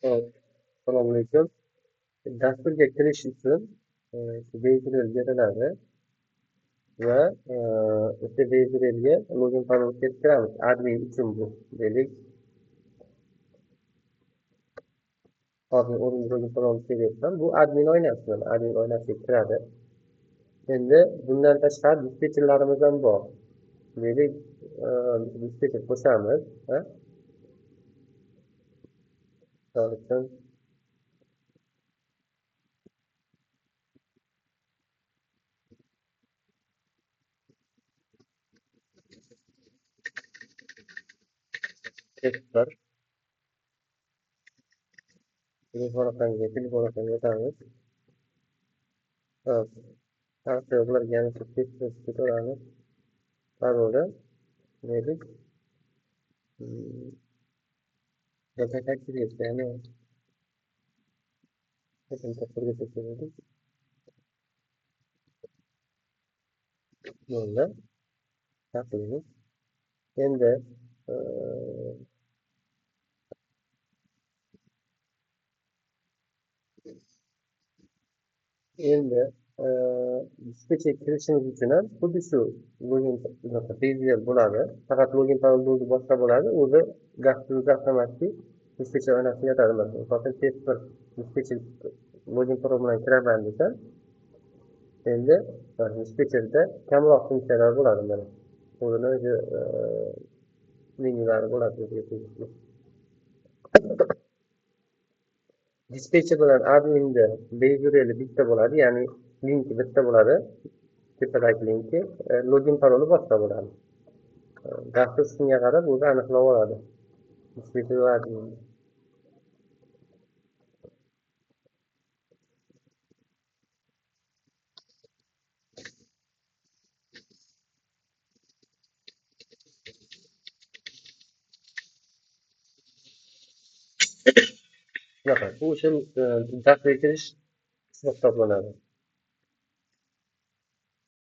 Hop, Assalomu alaykum. Dasturga kirish uchun Visual beriladi va o'sha Visualga login parol keltiramiz. Admin uchun bu deylik. Hozir o'zim login parol ketyapman. Bu admin oynasi mana. Admin oynasiga kiradi. Endi bundan tashqari dispetcherlarimiz ham bor. Deylik, dispetcher qo'shamiz. Ha? Misol uchun testlar. Telefon raqamiga o'tamiz. Hop. Ularga yana test ketaveramiz. Paroli deylik. Data factory yani hepimiz seçebiliriz. Böyle yapıyoruz. Endi endi dispetcher kirishimiz uchun ham xuddi shu login bezier bo'ladi. Faqat login parolni o'zi boshqa bo'ladi. O'zi avtomatik dispetcher oynasiga yotadi. Misol uchun test bir dispetcher login parol bilan kiraman desam, endi dispetcherda kamroq funksiyalar bo'ladi mana. O'zini o'zi menyulari bo'ladi. Dispetcher bilan adminda bezier bitta bo'ladi, ya'ni linki bitta bo'ladi. Tepadagi linki, login paroli boshqa bo'ladi. Dastur shunga qarab o'zi aniqlab oladi. Dispetcher va admin. Shunaqa. Bu o'sha dasturga kirish qismi hisoblanadi.